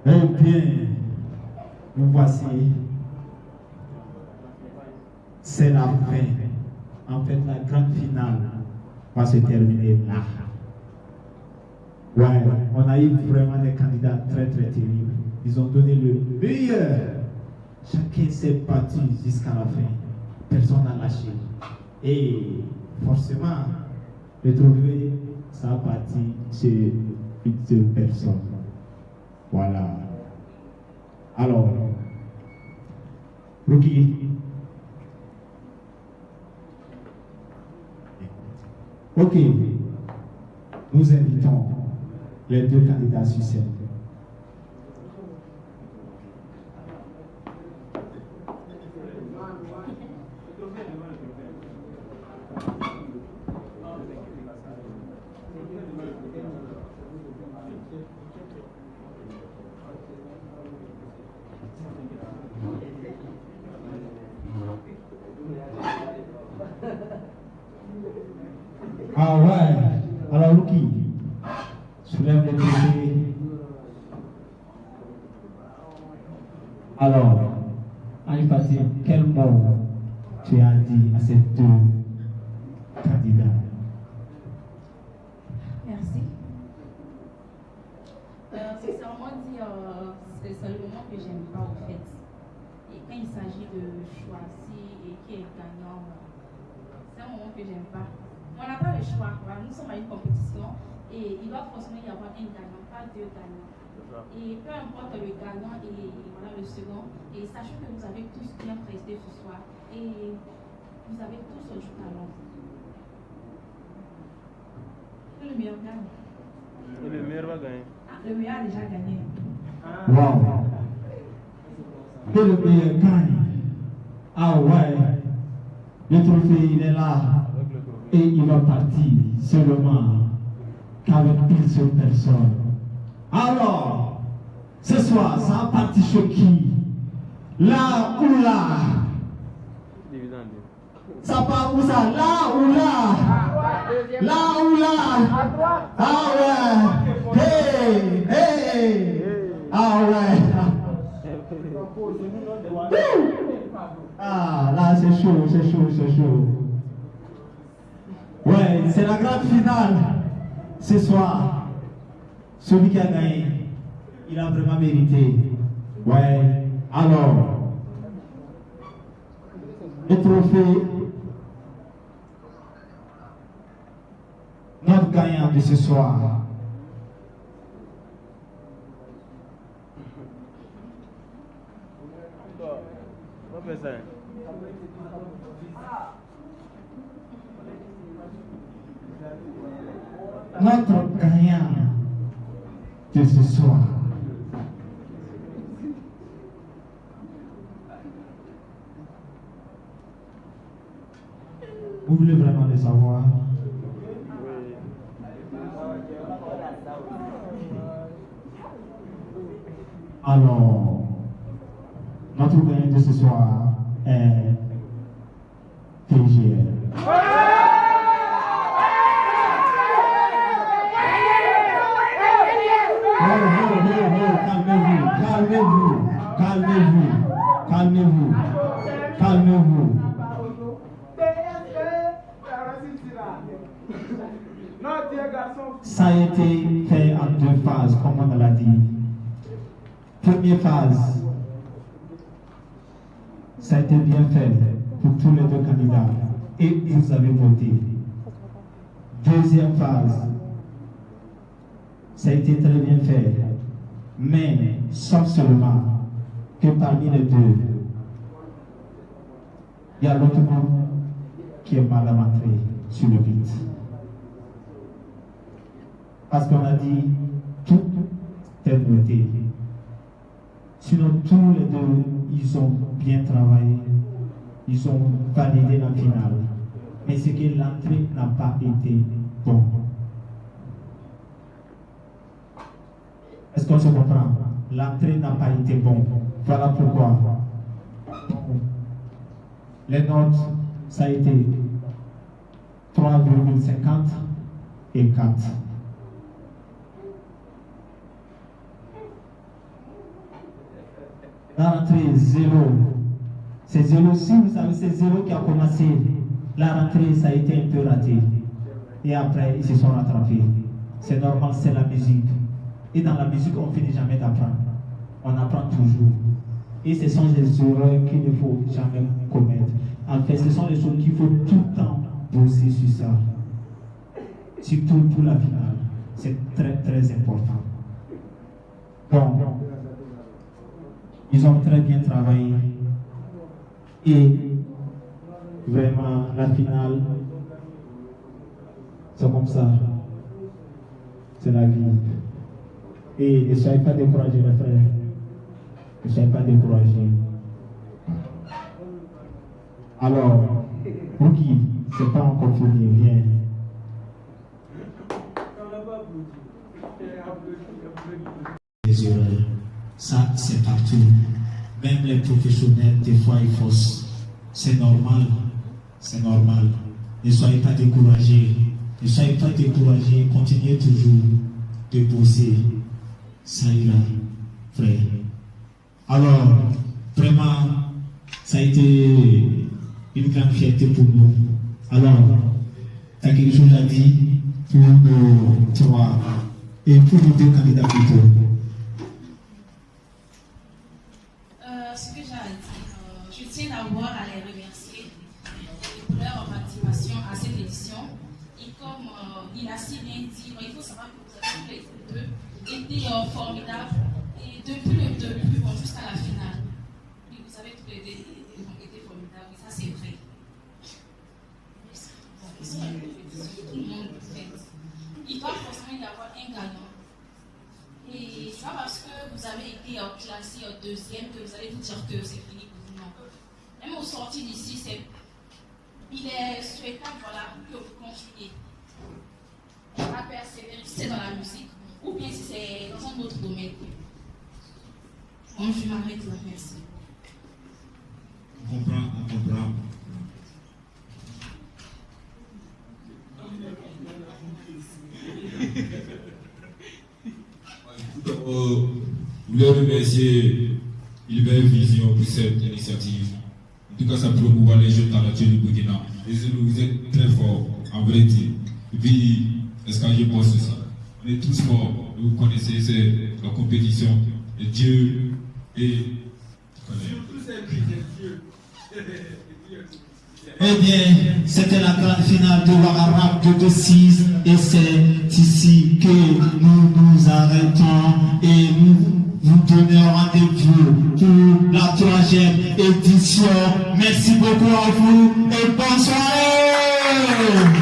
Eh bien, nous voici. C'est la fin. En fait, la grande finale va se terminer là. Ouais, on a eu vraiment des candidats très très terribles. Ils ont donné le meilleur. Chacun s'est battu jusqu'à la fin. Personne n'a lâché. Et forcément, le trophée, ça a parti chez une seule personne. Voilà. Alors, Rookie. Ok. Nous invitons les deux candidats sur scène. Ah ouais. Alors, Rookie, soulève le dossier. Alors, Annie Fatih, quel mot tu as dit à ces deux candidats? Merci. Sincèrement dire, c'est le moment que j'aime pas en fait. Et quand il s'agit de choisir et qui est gagnant, c'est un moment que j'aime pas. On n'a pas le choix. Voilà. Nous sommes à une compétition et il doit forcément y avoir un gagnant, pas deux gagnants. Et peu importe le gagnant et voilà le second. Et sachez que vous avez tous bien presté ce soir et vous avez tous du talent. Le meilleur gagne. Et le meilleur va gagner. Ah, le meilleur a déjà gagné. Wow. Que le meilleur gagne. Ah ouais. Le trophée, il est là. Et il va partir seulement qu'avec une seule personne. Alors, ce soir, ça a parti chez qui? Là ou là? Ça part où ça? Là ou là? Là ou là? Ah ouais! Hey! Hey! Ah ouais! Ah, là c'est chaud, c'est chaud, c'est chaud. Ouais, c'est la grande finale. Ce soir, celui qui a gagné, il a vraiment mérité. Ouais, alors, le trophée, notre gagnant de ce soir. Notre gagnant de ce soir. Vous voulez vraiment le savoir? Alors, notre gagnant de ce soir est TGL. Calmez-vous. Ça a été fait en deux phases, comme on l'a dit. Première phase, ça a été bien fait pour tous les deux candidats et vous avez voté. Deuxième phase, ça a été très bien fait, mais sauf seulement que parmi les deux, il y a l'autre groupe qui est mal rentré sur le beat. Parce qu'on a dit tout est noté. Sinon, tous les deux, ils ont bien travaillé, ils ont validé la finale. Mais c'est que l'entrée n'a pas été bonne. Est-ce qu'on se comprend? L'entrée n'a pas été bonne. Voilà pourquoi. Les notes, ça a été 3,50 et 4. La rentrée 0. C'est 0. Si vous savez, c'est 0 qui a commencé. La rentrée, ça a été un peu raté. Et après, ils se sont rattrapés. C'est normal, c'est la musique. Et dans la musique, on ne finit jamais d'apprendre. On apprend toujours. Et ce sont des erreurs qu'il ne faut jamais commettre. En fait, ce sont des choses qu'il faut tout le temps bosser sur ça. Surtout pour la finale. C'est très très important. Donc, ils ont très bien travaillé. Et vraiment, la finale, c'est comme ça. C'est la vie. Et ne soyez pas découragés, mes frères. Ne soyez pas découragés. Alors, pour qui c'est pas encore fini, viens. Les erreurs, ça c'est partout. Même les professionnels, des fois, ils faussent. C'est normal. C'est normal. Ne soyez pas découragés. Ne soyez pas découragés. Continuez toujours de bosser. Ça ira, frère. Alors, vraiment, ça a été une grande fierté pour nous. Alors, tu as quelque chose à dire pour nous trois et pour nous deux candidats plutôt. Ce que j'ai à dire, je tiens d'abord à les remercier pour leur participation à cette édition. Et comme il a si bien dit, il faut savoir que vous avez tous les deux été formidables. Et depuis le début jusqu'à la finale. Et vous savez, tous les deux ont été formidables. Et ça, c'est vrai. Tout le monde le fait. Il doit forcément y avoir un gagnant. Et c'est pas parce que vous avez été classé au deuxième que vous allez vous dire que c'est fini pour vous. Non. Même au sorti d'ici, il est souhaitable que vous continuiez à persévérer si c'est dans la musique ou bien si c'est dans un autre domaine. Bon, je m'arrête là, merci. On comprend. Je voulais remercier Hilbert Vision pour cette initiative. En tout cas, ça promouvoit les jeunes talentueux du Burkina. Et vous êtes très forts, en vérité. Et puis, est-ce que je pense aussi? On est tous forts. Vous connaissez, c'est la compétition. Et Dieu et... Eh bien, c'était la grande finale de Warrap de 2-6 et c'est ici que nous nous arrêtons et nous vous donnons rendez-vous pour la 3e édition. Merci beaucoup à vous et bonne soirée.